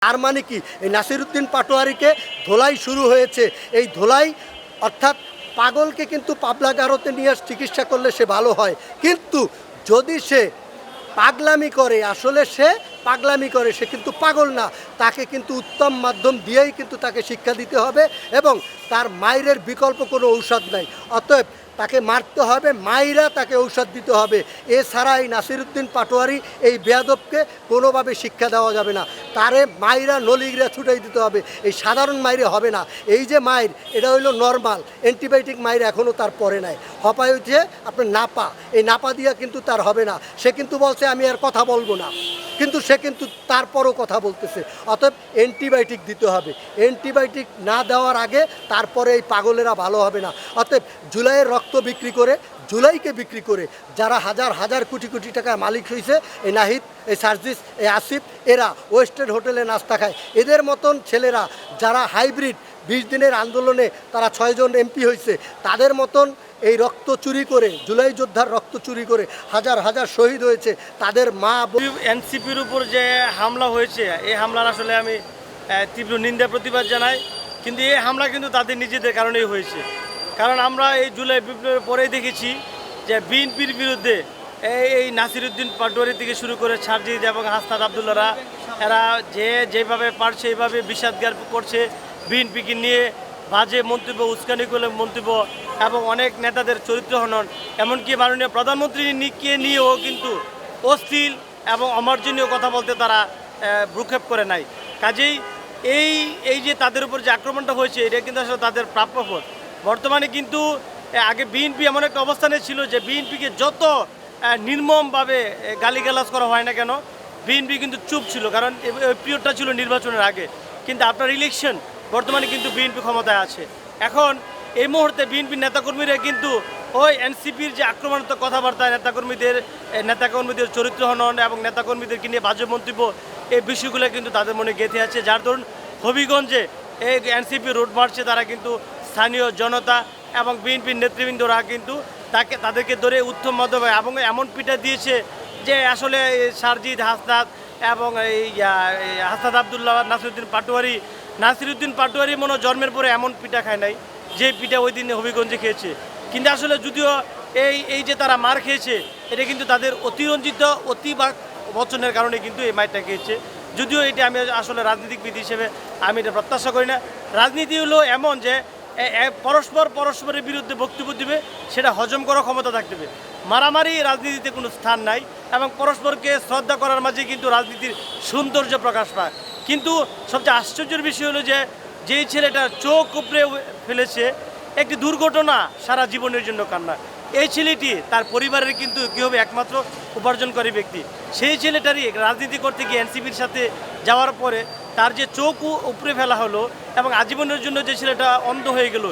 আর মানে কি এই নাসিরউদ্দিন পাটোয়ারিকে ধোলাই শুরু হয়েছে। এই ধোলাই অর্থাৎ পাগলকে কিন্তু পাবলাগারোতে নিয়ে চিকিৎসা করলে সে ভালো হয়, কিন্তু যদি সে পাগলামি করে, আসলে সে পাগলামি করে, সে কিন্তু পাগল না, তাকে কিন্তু উত্তম মাধ্যম দিয়েই কিন্তু তাকে শিক্ষা দিতে হবে এবং তার মায়ের বিকল্প কোনো ঔষধ নাই। অতএব তাকে মারতে হবে, মাইরা তাকে ঔষধ দিতে হবে। এছাড়া এই নাসিরউদ্দিন পাটোয়ারি এই বেয়াদবকে কোনোভাবে শিক্ষা দেওয়া যাবে না, তারে মাইরা নলিগিরা ছুটাই দিতে হবে। এই সাধারণ মাইরে হবে না। এই যে মাইর, এটা হইলো নর্মাল অ্যান্টিবায়োটিক মাইর, এখনও তার পরে নাই। হপায় হচ্ছে আপনার নাপা, এই নাপা দিয়া কিন্তু তার হবে না। সে কিন্তু বলছে আমি আর কথা বলবো না, কিন্তু সে কিন্তু তারপরও কথা বলতেছে। অতএব অ্যান্টিবায়োটিক দিতে হবে। অ্যান্টিবায়োটিক না দেওয়ার আগে তারপরে এই পাগলেরা ভালো হবে না। অতএব জুলাইয়ের রক্ত বিক্রি করে, জুলাইকে বিক্রি করে যারা হাজার হাজার কোটি কোটি টাকার মালিক হয়েছে, এই নাহিদ, এই সার্জিস, এই আসিফ, এরা ওয়েস্টার্ন হোটেলে নাস্তা খায়। এদের মতন ছেলেরা যারা হাইব্রিড 20 দিনের আন্দোলনে তারা 6 জন এমপি হয়েছে, তাদের মতন এই রক্ত চুরি করে, জুলাই যোদ্ধার রক্ত চুরি করে হাজার হাজার শহীদ হয়েছে, তাদের মা এনসিপির উপর যে হামলা হয়েছে, এই হামলার আসলে আমি তীব্র নিন্দা প্রতিবাদ জানাই। কিন্তু এই হামলা কিন্তু তাদের নিজেদের কারণেই হয়েছে। কারণ আমরা এই জুলাই বিপ্লবের পরেই দেখেছি যে বিএনপির বিরুদ্ধে এই নাসিরউদ্দিন পাটোয়ারি থেকে শুরু করে সার্জিদ এবং হাসনাত আবদুল্লাহরা, এরা যেভাবে পারছে এইভাবে বিষাদগার করছে, বিএনপিকে নিয়ে বাজে মন্তব্য, উস্কানি করে মন্তব্য এবং অনেক নেতাদের চরিত্র হনন, এমনকি মাননীয় প্রধানমন্ত্রীকে নিয়েও কিন্তু অশ্লীল এবং অমার্জনীয় কথা বলতে তারা ভ্রুক্ষেপ করে নাই। কাজেই এই যে তাদের উপর যে আক্রমণটা হয়েছে, এটা কিন্তু আসলে তাদের প্রাপ্যপদ। বর্তমানে কিন্তু আগে বিএনপি এমন একটা অবস্থানে ছিল যে বিএনপিকে যত নির্মমভাবে গালিগালাজ করা হয় না কেন, বিএনপি কিন্তু চুপ ছিল, কারণ পিরিয়ডটা ছিল নির্বাচনের আগে। কিন্তু আপনার ইলেকশন, বর্তমানে কিন্তু বিএনপি ক্ষমতায় আছে। এখন এই মুহূর্তে বিএনপির নেতাকর্মীরা কিন্তু ওই এনসিপির যে আক্রমণাত্মক কথাবার্তা, নেতাকর্মীদের চরিত্র হনন এবং নেতাকর্মীদেরকে নিয়ে বাজে মন্তব্য, এই বিষয়গুলো কিন্তু তাদের মনে গেঁথে আছে। যার ধরুন হবিগঞ্জে এই এনসিপি রোড মার্চে তারা কিন্তু স্থানীয় জনতা এবং বিএনপির নেতৃবৃন্দরা কিন্তু তাদেরকে ধরে উত্তম মাধ্যমে এবং এমন পিটা দিয়েছে যে আসলে সার্জিদ, হাসনাত এবং এই হাসনাত আবদুল্লাহ, নাসিরউদ্দিন পাটোয়ারি মনে জন্মের পরে এমন পিটা খায় নাই যে পিটা ওই দিনে হবিগঞ্জে খেয়েছে। কিন্তু আসলে যদিও এই যে তারা মার খেয়েছে, এটা কিন্তু তাদের অতিরঞ্জিত বচনের কারণে কিন্তু এই মারটা খেয়েছে। যদিও এটা আমি আসলে রাজনীতিবিদ হিসেবে আমি এটা প্রত্যাশা করি না। রাজনীতি হলো এমন যে পরস্পরের বিরুদ্ধে বক্তব্য দিবে, সেটা হজম করার ক্ষমতা থাকতে হবে। মারামারি রাজনীতিতে কোনো স্থান নাই এবং পরস্পরকে শ্রদ্ধা করার মাঝে কিন্তু রাজনীতির সৌন্দর্য প্রকাশ পায়। কিন্তু সবচেয়ে আশ্চর্যের বিষয় হলো যে যেই ছেলেটা চোখ উপড়ে ফেলেছে, একটি দুর্ঘটনা সারা জীবনের জন্য কান্না। এই ছেলেটি তার পরিবারের কিন্তু কী হবে একমাত্র উপার্জনকারী ব্যক্তি। সেই ছেলেটারই রাজনীতি করতে গিয়ে এনসিপির সাথে যাওয়ার পরে তার যে চোখ উপড়ে ফেলা হলো এবং আজীবনের জন্য যে ছেলেটা অন্ধ হয়ে গেল,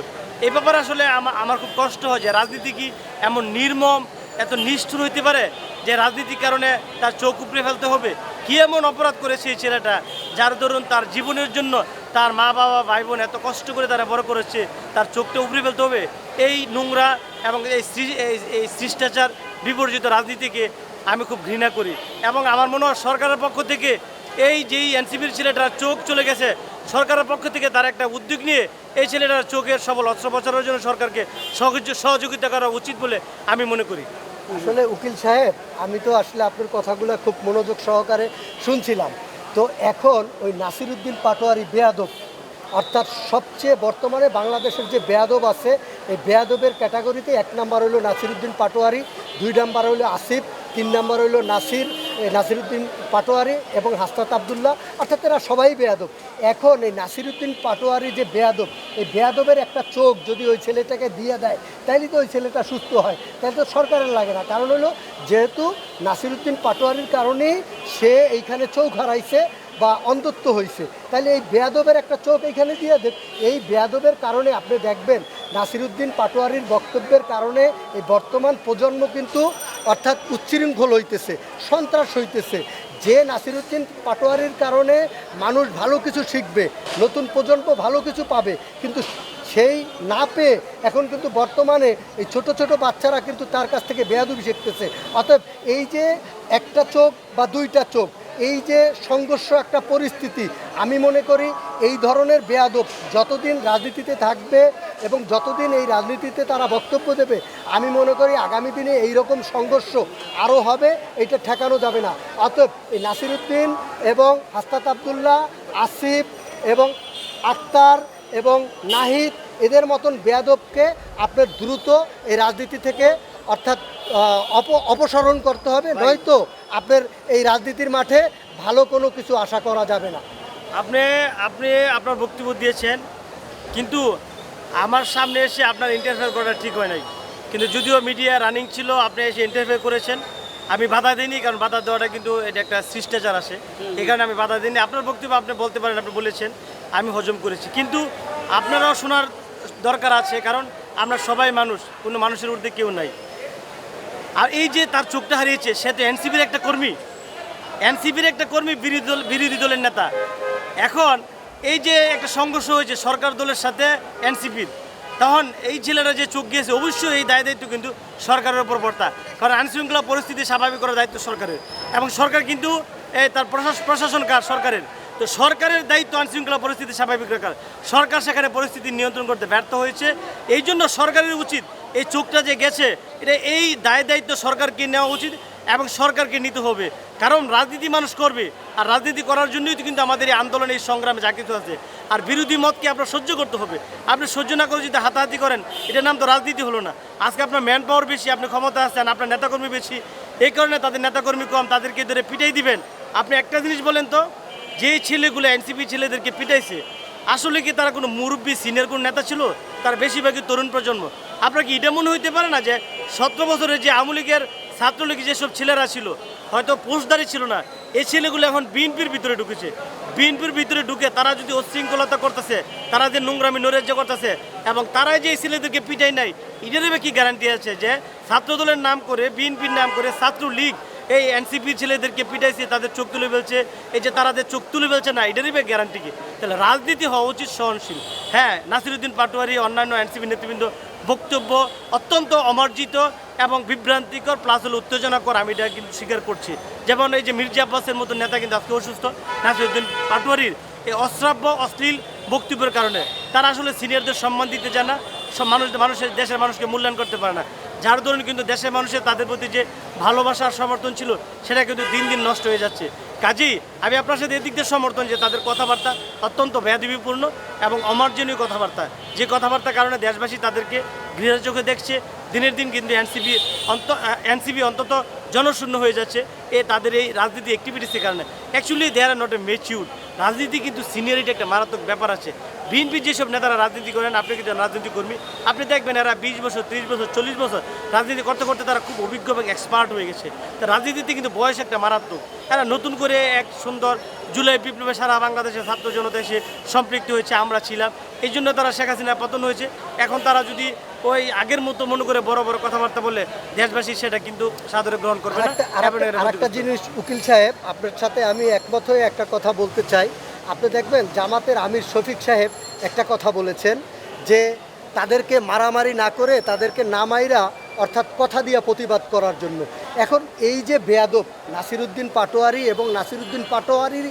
এই ব্যাপারে আসলে আমার খুব কষ্ট হয় যে রাজনীতি কি এমন নির্মম, এত নিষ্ঠুর হইতে পারে যে রাজনীতির কারণে তার চোখ উপড়ে ফেলতে হবে? কী এমন অপরাধ করেছে এই ছেলেটা যার ধরুন তার জীবনের জন্য তার মা বাবা ভাই বোন এত কষ্ট করে তারা বড় করেছে, তার চোখটা উপড়ে ফেলতে হবে? এই নোংরা এবং এই শিষ্টাচার বিবর্জিত রাজনীতিকে আমি খুব ঘৃণা করি এবং আমার মনে হয় সরকারের পক্ষ থেকে এই যেই এনসিপির ছেলেটার চোখ চলে গেছে, সরকারের পক্ষ থেকে তার একটা উদ্যোগ নিয়ে এই ছেলেটার চোখের সবল অস্ত্রোপচারের জন্য সরকারকে সহযোগিতা করা উচিত বলে আমি মনে করি। আসলে উকিল সাহেব, আমি তো আসলে আপনার কথাগুলো খুব মনোযোগ সহকারে শুনছিলাম। তো এখন ওই নাসিরউদ্দিন পাটোয়ারি বেয়াদব, অর্থাৎ সবচেয়ে বর্তমানে বাংলাদেশের যে বেয়াদব আছে, এই বেয়াদবের ক্যাটাগরিতে 1 নাম্বার হইল নাসিরউদ্দিন পাটোয়ারি, 2 নাম্বার হইল আসিফ, 3 নাম্বার হইল নাসিরউদ্দিন পাটোয়ারি এবং হাসনাত আবদুল্লাহ, অর্থাৎ এরা সবাই বেয়াদব। এখন এই নাসিরউদ্দিন পাটোয়ারি যে বেয়াদব, এই বেয়াদবের একটা চোখ যদি ওই ছেলেটাকে দিয়ে দেয়, তাইলে তো ওই ছেলেটা সুস্থ হয়, তাহলে তো সরকারের লাগে না। কারণ হলো যেহেতু নাসিরউদ্দিন পাটোয়ারির কারণেই সে এইখানে চোখ হারাইছে বা অন্ধত্ব হয়েছে, তাহলে এই বেয়াদবের একটা চোখ এইখানে দিয়ে দেন। এই বেয়াদবের কারণে আপনি দেখবেন নাসিরউদ্দিন পাটোয়ারির বক্তব্যের কারণে এই বর্তমান প্রজন্ম কিন্তু অর্থাৎ উচ্ছৃঙ্খল হইতেছে, সন্ত্রাস হইতেছে। যে নাসিরউদ্দিন পাটোয়ারির কারণে মানুষ ভালো কিছু শিখবে, নতুন প্রজন্ম ভালো কিছু পাবে, কিন্তু সেই না পেয়ে এখন কিন্তু বর্তমানে এই ছোট ছোট বাচ্চারা কিন্তু তার কাছ থেকে বেয়াদবি শিখতেছে। অতএব এই যে একটা চোখ বা 2টা চোখ, এই যে সংঘর্ষ একটা পরিস্থিতি, আমি মনে করি এই ধরনের বেয়াদব যতদিন রাজনীতিতে থাকবে এবং যতদিন এই রাজনীতিতে তারা বক্তব্য দেবে, আমি মনে করি আগামী দিনে এই রকম সংঘর্ষ আরও হবে, এটা ঠেকানো যাবে না। অতএব এই নাসিরউদ্দিন এবং হাসনাত আবদুল্লাহ, আসিফ এবং আক্তার এবং নাহিদ এদের মতন বেয়াদবকে আপনার দ্রুত এই রাজনীতি থেকে অর্থাৎ অপসারণ করতে হবে, নয়তো আপনার এই রাজনীতির মাঠে ভালো কোনো কিছু আশা করা যাবে না। আপনি আপনি আপনার বক্তব্য দিয়েছেন, কিন্তু আমার সামনে এসে আপনার ইন্টারফেয়ার করাটা ঠিক হয় নাই। কিন্তু যদিও মিডিয়া রানিং ছিল, আপনি এসে ইন্টারফেয়ার করেছেন, আমি বাধা দিইনি, কারণ বাধা দেওয়াটা কিন্তু এটা একটা শিষ্টাচার আসে, এই কারণে আমি বাধা দিইনি। আপনার বক্তব্য আপনি বলতে পারেন, আপনি বলেছেন, আমি হজম করেছি, কিন্তু আপনারাও শোনার দরকার আছে, কারণ আমরা সবাই মানুষ, কোনো মানুষের ঊর্ধ্বে কেউ নাই। আর এই যে তার চোখটা হারিয়েছে, সে তো এনসিপির একটা কর্মী, বিরোধী দলের নেতা। এখন এই যে একটা সংঘর্ষ হয়েছে সরকার দলের সাথে এনসিপির, তখন এই ছেলেরা যে চোখ গিয়েছে, অবশ্যই এই দায়িত্ব কিন্তু সরকারের উপর বর্তা, কারণ আইনশৃঙ্খলা পরিস্থিতি স্বাভাবিক করার দায়িত্ব সরকারের, এবং সরকার কিন্তু তার প্রশাসন কাজ সরকারের। তো সরকারের দায়িত্ব আইনশৃঙ্খলা পরিস্থিতি স্বাভাবিক রাখার, সরকার সেখানে পরিস্থিতি নিয়ন্ত্রণ করতে ব্যর্থ হয়েছে। এই জন্য সরকারের উচিত এই চোখটা যে গেছে, এটা এই দায়িত্ব সরকারকে নেওয়া উচিত এবং সরকারকে নিতে হবে, কারণ রাজনীতি মানুষ করবে, আর রাজনীতি করার জন্যই তো কিন্তু আমাদের এই আন্দোলন, এই সংগ্রামে যা কিছু আছে। আর বিরোধী মতকে আপনার সহ্য করতে হবে, আপনি সহ্য না করে যদি হাতাহাতি করেন, এটার নাম তো রাজনীতি হলো না। আজকে আপনার ম্যান পাওয়ার বেশি, আপনি ক্ষমতা আছেন, আপনার নেতাকর্মী বেশি, এই কারণে তাদের নেতাকর্মী কম, তাদেরকে ধরে পিটাই দিবেন। আপনি একটা জিনিস বলেন তো, যেই ছেলেগুলো এনসিপি ছেলেদেরকে পিটাইছে, আসলে কি তারা কোনো মুরব্বী সিনিয়র কোনো নেতা ছিল? তার বেশিরভাগই তরুণ প্রজন্ম। আপনার কি এটা মনে হইতে পারে না যে 17 বছরের যে আওয়ামী লীগের ছাত্রলীগ যেসব ছেলেরা ছিল, হয়তো পোস্টদারি ছিল না, এই ছেলেগুলো এখন বিএনপির ভিতরে ঢুকেছে। বিএনপির ভিতরে ঢুকে তারা যদি অশৃঙ্খলতা করতেছে, তারা যে নোংরামি নৈরাজ্য করতেছে, এবং তারাই যে এই ছেলেদেরকে পিটাই নাই, এটার কি গ্যারান্টি আছে যে ছাত্রদলের নাম করে, বিএনপির নাম করে ছাত্রলীগ এই এনসিপি ছেলেদেরকে পিটাইছে, তাদের চোখ তুলে ফেলছে, এই যে তারা চোখ তুলে ফেলছে না, এটারই বা গ্যারান্টি কি? তাহলে রাজনীতি হওয়া উচিত সহনশীল। হ্যাঁ, নাসিরউদ্দিন পাটোয়ারি, অন্যান্য এনসিপি নেতৃবৃন্দ বক্তব্য অত্যন্ত অমার্জিত এবং বিভ্রান্তিকর, প্লাস হলো উত্তেজনাকর, আমি এটা কিন্তু স্বীকার করছি। যেমন এই যে মির্জা আব্বাসের মতো নেতা কিন্তু আজকে অসুস্থ, নাসিরউদ্দিন পাটোয়ারির এই অশ্রাব্য অশ্লীল বক্তব্যের কারণে তারা আসলে সিনিয়রদের সম্মান দিতে চায় না, সব মানুষের দেশের মানুষকে মূল্যায়ন করতে পারে না, যার ধরুন কিন্তু দেশের মানুষের তাদের প্রতি যে ভালোবাসার সমর্থন ছিল, সেটা কিন্তু দিন দিন নষ্ট হয়ে যাচ্ছে। কাজেই আমি আপনার সাথে এদিক দিয়ে সমর্থন, যে তাদের কথাবার্তা অত্যন্ত বেয়াদবিপূর্ণ এবং অমার্জনীয় কথাবার্তা, যে কথাবার্তার কারণে দেশবাসী তাদেরকে ঘৃণার চোখে দেখছে। দিনের দিন কিন্তু এনসিপি অন্তত জনশূন্য হয়ে যাচ্ছে তাদের এই রাজনীতি অ্যাক্টিভিটিসের কারণে। Actually they are not a mature. রাজনীতি কিন্তু সিনিয়রিটি একটা মারাত্মক ব্যাপার আছে। বিএনপির যেসব নেতারা রাজনীতি করেন, আপনি কিন্তু রাজনীতি কর্মী, আপনি দেখবেন এরা 20 বছর, 30 বছর, 40 বছর রাজনীতি করতে করতে তারা খুব অভিজ্ঞ এবং এক্সপার্ট হয়ে গেছে। তা রাজনীতিতে কিন্তু বয়স একটা মারাত্মক। এরা নতুন করে এক সুন্দর জুলাই বিপ্লবে সারা বাংলাদেশের ছাত্র জনতা এসে সম্পৃক্ত হয়েছে, আমরা ছিলাম, এই জন্য তারা শেখ হাসিনার পতন হয়েছে। এখন তারা যদি ওই আগের মতো মনে করে বড় বড় কথাবার্তা বলে, দেশবাসী সেটা কিন্তু সাদরে গ্রহণ করবে না। আরেকটা জিনিস উকিল সাহেব, আপনার সাথে আমি একমত হয়ে একটা কথা বলতে চাই। আপনি দেখবেন জামাতের আমির শফিক সাহেব একটা কথা বলেছেন, যে তাদেরকে মারামারি না করে তাদেরকে না মাইরা, অর্থাৎ কথা দিয়ে প্রতিবাদ করার জন্য। এখন এই যে বেয়াদব নাসিরউদ্দিন পাটোয়ারি এবং নাসিরউদ্দিন পাটোয়ারির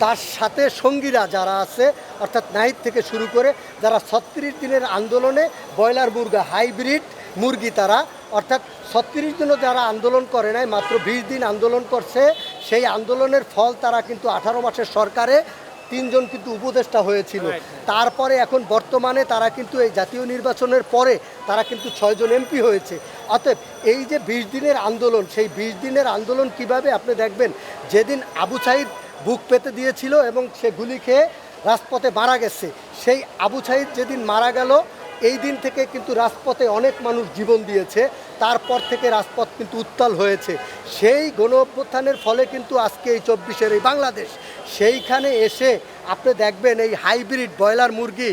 তার সাথে সঙ্গীরা যারা আছে, অর্থাৎ নাহিদ থেকে শুরু করে যারা 36 দিনের আন্দোলনে ব্রয়লার মুরগা হাইব্রিড মুরগি, তারা অর্থাৎ 36 দিনও যারা আন্দোলন করে নাই, মাত্র 20 দিন আন্দোলন করছে, সেই আন্দোলনের ফল তারা কিন্তু 18 মাসের সরকারে 3 জন কিন্তু উপদেষ্টা হয়েছিল। তারপরে এখন বর্তমানে তারা কিন্তু এই জাতীয় নির্বাচনের পরে তারা কিন্তু 6 জন এমপি হয়েছে। অতএব এই যে 20 দিনের আন্দোলন, সেই 20 দিনের আন্দোলন কিভাবে আপনি দেখবেন, যেদিন আবু সাইদ বুক পেতে দিয়েছিল এবং সে গুলি খেয়ে রাজপথে মারা গেছে, সেই আবু সাইদ যেদিন মারা গেল, এই দিন থেকে কিন্তু রাজপথে অনেক মানুষ জীবন দিয়েছে, তারপর থেকে রাজপথ কিন্তু উত্তাল হয়েছে। সেই গণ অভ্যুত্থানের ফলে কিন্তু আজকে এই 24-এর এই বাংলাদেশ, সেইখানে এসে আপনি দেখবেন এই হাইব্রিড ব্রয়লার মুরগি,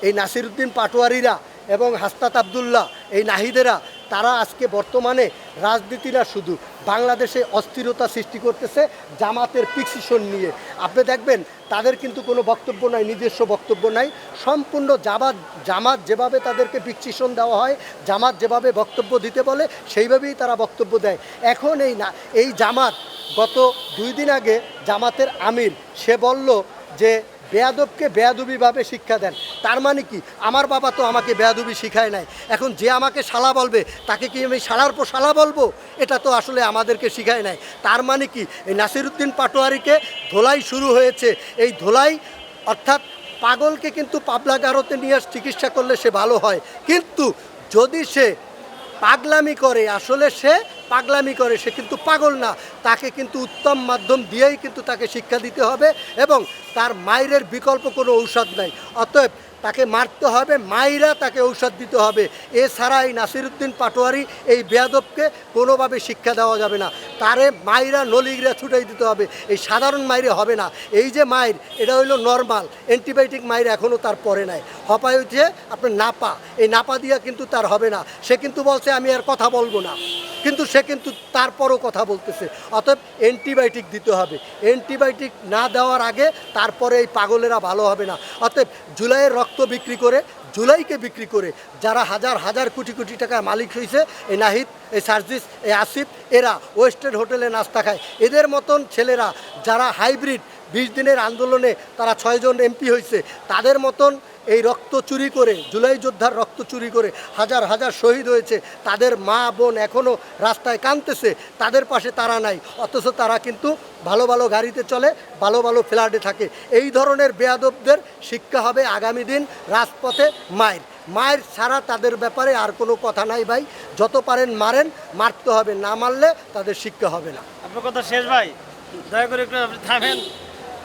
এই নাসিরউদ্দিন পাটোয়ারিরা এবং হাসনাত আবদুল্লাহ, এই নাহিদেরা তারা আজকে বর্তমানে রাজনীতি না শুধু বাংলাদেশে অস্থিরতা সৃষ্টি করতেছে জামাতের পিকশন নিয়ে। আপনি দেখবেন তাদের কিন্তু কোনো বক্তব্য নাই, নিজস্ব বক্তব্য নাই। সম্পূর্ণ জামাত যেভাবে তাদেরকে পিকশন দেওয়া হয়, জামাত যেভাবে বক্তব্য দিতে বলে সেইভাবেই তারা বক্তব্য দেয়। এখন এই জামাত গত 2 দিন আগে জামাতের আমির সে বলল যে বেয়াদবকে বেয়াদবিভাবে শিক্ষা দেন। তার মানে কি, আমার বাবা তো আমাকে বেয়াদবি শিখায় নাই, এখন যে আমাকে শালা বলবে তাকে কি আমি শালার পর শালা বলবো? এটা তো আসলে আমাদেরকে শিখায় নাই। তার মানে কি, এই নাসিরউদ্দিন পাটোয়ারিকে ধোলাই শুরু হয়েছে। এই ধোলাই অর্থাৎ পাগলকে কিন্তু পাবলাগারতে নিয়ে চিকিৎসা করলে সে ভালো হয়, কিন্তু যদি সে পাগলামি করে, আসলে সে পাগলামি করে, সে কিন্তু পাগল না, তাকে কিন্তু উত্তম মাধ্যম দিয়েই কিন্তু তাকে শিক্ষা দিতে হবে এবং তার মায়ের বিকল্প কোনো ঔষধ নাই। অতএব তাকে মারতে হবে, মাইরা তাকে ঔষধ দিতে হবে। এছাড়া এই নাসিরউদ্দিন পাটোয়ারি এই বেয়াদবকে কোনোভাবে শিক্ষা দেওয়া যাবে না, তারে মাইরা নলিগড়া ছুটাই দিতে হবে। এই সাধারণ মাইরে হবে না, এই যে মাইর এটা হইলো নর্মাল অ্যান্টিবায়োটিক মাইর, এখনও তার পরে নাই। হপায় হচ্ছে আপনার নাপা, এই নাপা দিয়া কিন্তু তার হবে না। সে কিন্তু বলছে আমি আর কথা বলবো না, কিন্তু সে কিন্তু তারপরও কথা বলতেছে। অতএব অ্যান্টিবায়োটিক দিতে হবে, অ্যান্টিবায়োটিক না দেওয়ার আগে তারপরে এই পাগলেরা ভালো হবে না। অতএব জুলাইয়ের রক্ত বিক্রি করে, জুলাইকে বিক্রি করে যারা হাজার হাজার কোটি কোটি টাকার মালিক হয়েছে, এই নাহিদ, এই সার্জিস, এই আসিফ, এরা ওয়েস্টার্ন হোটেলে নাস্তা খায়। এদের মতন ছেলেরা যারা হাইব্রিড 20 দিনের আন্দোলনে তারা 6 জন এমপি হয়েছে, তাদের মতন এই রক্ত চুরি করে, জুলাই যোদ্ধার রক্ত চুরি করে হাজার হাজার শহীদ হয়েছে, তাদের মা বোন এখনও রাস্তায় কাঁদতেছে, তাদের পাশে তারা নাই। অথচ তারা কিন্তু ভালো ভালো গাড়িতে চলে, ভালো ভালো ফ্ল্যাটে থাকে। এই ধরনের বেয়াদবদের শিক্ষা হবে আগামী দিন রাজপথে মায়ের ছাড়া তাদের ব্যাপারে আর কোনো কথা নাই ভাই। যত পারেন মারেন, মারতে হবে, না মারলে তাদের শিক্ষা হবে না। আপনার কথা শেষ ভাই, দয়া করে একটু আপনি থামেন।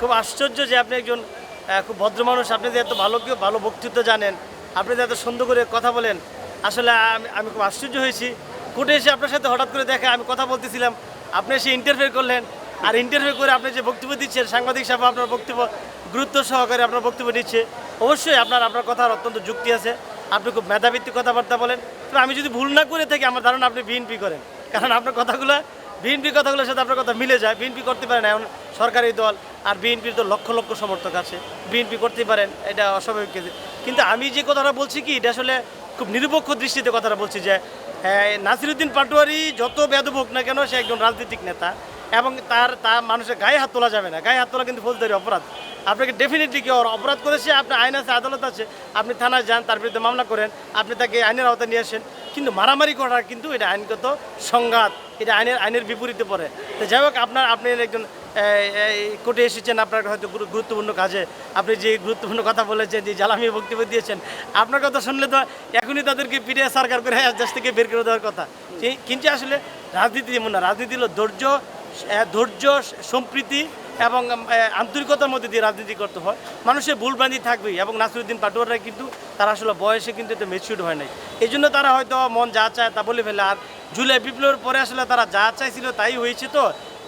খুব আশ্চর্য যে আপনি একজন খুব ভদ্র মানুষ, আপনি যে এত ভালো বক্তৃত্ব জানেন, আপনি যে এত সুন্দর করে কথা বলেন। আসলে আমি খুব আশ্চর্য হয়েছি। কোর্টে এসে আপনার সাথে হঠাৎ করে দেখা, আমি কথা বলতেছিলাম, আপনি এসে ইন্টারফেয়ার করলেন। আর ইন্টারফেয়ার করে আপনি যে বক্তব্য দিচ্ছেন, সাংবাদিক সাহেব আপনার বক্তব্য গুরুত্ব সহকারে আপনার বক্তব্য নিচ্ছে। অবশ্যই আপনার কথার অত্যন্ত যুক্তি আছে, আপনি খুব মেধাভিত্তিক কথাবার্তা বলেন। তবে আমি যদি ভুল না করে থাকি, আমার ধারণা আপনি বিএনপি করেন, কারণ আপনার কথাগুলো বিএনপি কথাগুলোর সাথে আপনার কথা মিলে যায়। বিএনপি করতে পারেন, এখন সরকারি দল, আর বিএনপির তো লক্ষ লক্ষ সমর্থক আছে, বিএনপি করতে পারেন, এটা অস্বাভাবিক কিছু। কিন্তু আমি যে কথাটা বলছি কি, এটা আসলে খুব নিরপেক্ষ দৃষ্টিতে কথাটা বলছি যে নাসিরউদ্দিন পাটোয়ারি যত বেয়াদব হোক না কেন, সে একজন রাজনৈতিক নেতা এবং তার মানুষের গায়ে হাত তোলা যাবে না। গায়ে হাত তোলা কিন্তু ফৌজদারি অপরাধ। আপনাকে ডেফিনেটলি কেউ অপরাধ করেছে, আপনার আইন আছে, আদালত আছে, আপনি থানায় যান, তার বিরুদ্ধে মামলা করেন, আপনি তাকে আইনের আওতায় নিয়ে আসেন। কিন্তু মারামারি করা কিন্তু এটা আইনগত সংঘাত, এটা আইনের বিপরীতে পড়ে। তো যাই হোক, আপনি একজন কোর্টে এসেছেন, আপনার হয়তো গুরুত্বপূর্ণ কাজে, আপনি যে গুরুত্বপূর্ণ কথা বলেছেন, যে জ্বালামি বক্তব্য দিয়েছেন, আপনার কথা শুনলে তো এখনই তাদেরকে পিঠে সরকার করে দেশ থেকে বের করে দেওয়ার কথা। কিন্তু আসলে রাজনীতি এমন না, রাজনীতি হলো ধৈর্য, সম্প্রীতি এবং আন্তরিকতার মধ্যে দিয়ে রাজনীতি করতে হয়। মানুষের ভুলভ্রান্তি থাকবেই, এবং নাসিরউদ্দিন পাটোয়ারিরা কিন্তু তারা আসলে বয়সে কিন্তু এত ম্যাচিউরড হয় নাই, এই জন্য তারা হয়তো মন যা চায় তা বলে ফেলে। আর জুলাই বিপ্লবের পরে আসলে তারা যা চাইছিল তাই হয়েছে, তো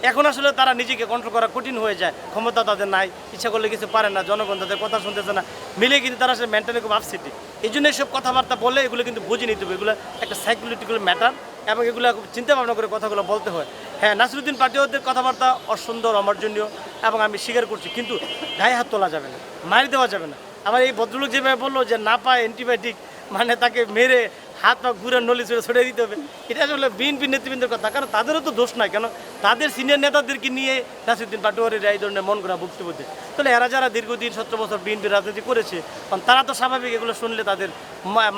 এখন আসলে তারা নিজেকে কন্ট্রোল করা কঠিন হয়ে যায়, ক্ষমতা তাদের নাই, ইচ্ছা করলে কিছু পারে না, জনগণ তাদের কথা শুনতেছে না, মিলে কিন্তু তারা আসলে মেন্টালি খুব আপসেটি। এই জন্য এইসব কথাবার্তা বলে এগুলো কিন্তু বুঝে নিতে হবে, এগুলো একটা সাইকোলজিক্যাল ম্যাটার, এবং এগুলো খুব চিন্তা ভাবনা করে কথাগুলো বলতে হয়। হ্যাঁ, নাসিরউদ্দিন পাটোয়ারিদের কথাবার্তা অসুন্দর, অমার্জনীয়, এবং আমি স্বীকার করছি, কিন্তু গায়ে হাত তোলা যাবে না, মারি দেওয়া যাবে না। আমার এই ভদ্রলোক যেভাবে বললো যে না পায় অ্যান্টিবায়োটিক, মানে তাকে মেরে হাত পা ঘুরে নলি ছড়িয়ে দিতে হবে, এটা আসলে বিএনপি নেতৃবৃন্দের কথা, কারণ তাদেরও তো দোষ নাই, কেন তাদের সিনিয়র নেতাদেরকে নিয়ে নাসিরউদ্দিন পাটোয়ারিরা এই ধরনের মন করা বক্তব্য দেয়। তাহলে এরা যারা দীর্ঘদিন 17 বছর বিএনপি রাজনীতি করেছে, কারণ তারা তো স্বাভাবিক এগুলো শুনলে তাদের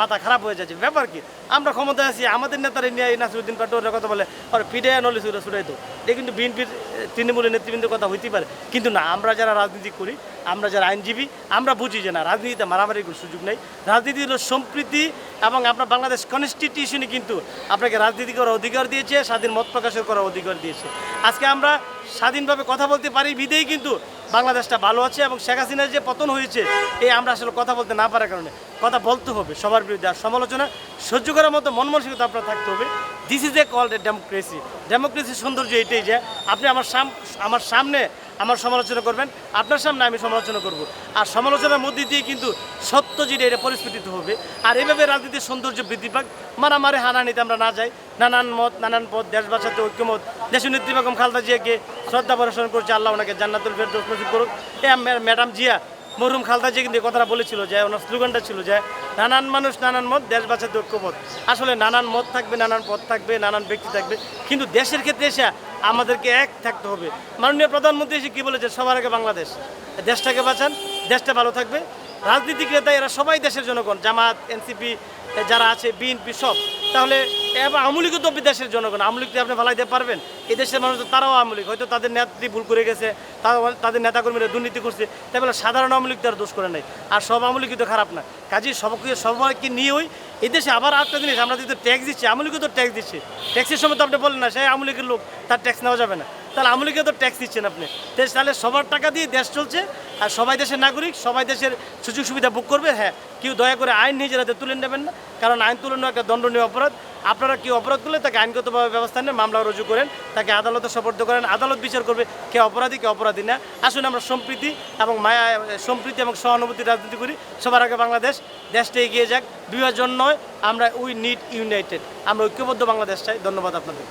মাথা খারাপ হয়ে যাচ্ছে। ব্যাপার কি, আমরা ক্ষমতায় আছি, আমাদের নেতারা নিয়ে এই নাসিরউদ্দিন পাটোয়ারির কথা বলে আর পিঠে নলি ছুড়ে তো, এটা কিন্তু বিএনপির তৃণমূলের নেতৃবৃন্দের কথা হইতে পারে, কিন্তু না, আমরা যারা রাজনীতি করি, আমরা যারা আইনজীবী, আমরা বুঝি যে না, রাজনীতিতে মারামারির কোনো সুযোগ নেই। রাজনীতি হলো সম্প্রীতি, এবং আপনার বাংলাদেশ কনস্টিটিউশনে কিন্তু আপনাকে রাজনীতি করার অধিকার দিয়েছে, স্বাধীন মত প্রকাশের করার অধিকার দিয়েছে। আজকে আমরা স্বাধীনভাবে কথা বলতে পারি বিধেই কিন্তু বাংলাদেশটা ভালো আছে, এবং শেখ হাসিনার যে পতন হয়েছে, এই আমরা আসলে কথা বলতে না পারার কারণে। কথা বলতে হবে সবার বিরুদ্ধে, আর সমালোচনা সহ্য করার মতো মন মানসিকতা আপনার থাকতে হবে। This is a called a democracy. ডেমোক্রেসির সৌন্দর্য এটাই যে আপনি আমার সামনে আমার সমালোচনা করবেন, আপনার সামনে আমি সমালোচনা করব। আর সমালোচনার মধ্যে দিয়ে কিন্তু সত্য যেটা এটা পরিস্ফুটিত হবে। আর এইভাবে রাজনীতির সৌন্দর্য বৃদ্ধি পাক, মারামারি হানাহানিতে আমরা না যাই। নানান মত, নানান পথ, দেশ বাঁচাতে ঐক্যমত। দেশের নেত্রী বেগম খালেদা জিয়াকে শ্রদ্ধা প্রদর্শন করছে, আল্লাহ ওনাকে জান্নাতুল ফেরদৌস নসিব করুক। ম্যাডাম জিয়া, মরহুম খালেদা জিয়া কিন্তু এই কথাটা বলেছিল, যে ওনার স্লোগানটা ছিল যে নানান মানুষ নানান মত, দেশ বাঁচাতে ঐক্যমত। আসলে নানান মত থাকবে, নানান পথ থাকবে, নানান ব্যক্তি থাকবে, কিন্তু দেশের ক্ষেত্রে এসে আমাদেরকে এক থাকতে হবে। মাননীয় প্রধানমন্ত্রী এসে কী বলেছে, সবার আগে বাংলাদেশ, দেশটাকে বাঁচান, দেশটা ভালো থাকবে। রাজনীতিক নেতা এরা সবাই দেশের জনগণ, জামাত, এনসিপি যারা আছে, বিএনপি সব। তাহলে এবার আমূলিকও তো দেশের জনগণ, আমূলিকতে আপনি ভালাই দিতে পারবেন? এই দেশের মানুষ তো তারাও আমূলিক, হয়তো তাদের নেত্রী ভুল করে গেছে, তাদের নেতাকর্মীরা দুর্নীতি করছে, তাই বলে সাধারণ আমূলিক তারা দোষ করে নাই। আর সব আমূলিকই তো খারাপ না, কাজেই সবাইকে নিয়েই এই দেশে আবার একটা জিনিস, আমরা যদি ট্যাক্স দিচ্ছি, আমূলিকও তো ট্যাক্স দিচ্ছে। ট্যাক্সের সময় তো আপনি বলেন না সেই আমূলিকের লোক, তার ট্যাক্স নেওয়া যাবে না, তাহলে আমূলিকে তো ট্যাক্স দিচ্ছেন আপনি। তাহলে সবার টাকা দিয়ে দেশ চলছে, আর সবাই দেশের নাগরিক, সবাই দেশের সুযোগ সুবিধা ভোগ করবে। হ্যাঁ, কেউ দয়া করে আইন নিজের হাতে তুলে নেবেন না, কারণ আইন তুলে নেওয়া একটা দণ্ডনীয় অপরাধ। আপনারা কেউ অপরাধ করলে তাকে আইনগতভাবে ব্যবস্থা নেন, মামলা রুজু করেন, তাকে আদালতে সোপর্দ করেন, আদালত বিচার করবে কে অপরাধী কে অপরাধী না। আসুন আমরা সম্প্রীতি এবং সহানুভূতির রাজনীতি করি। সবার আগে বাংলাদেশ, দেশটা এগিয়ে যাক, বিভাজন নয়। আমরা উই নিড ইউনাইটেড, আমরা ঐক্যবদ্ধ বাংলাদেশ চাই। ধন্যবাদ আপনাদের।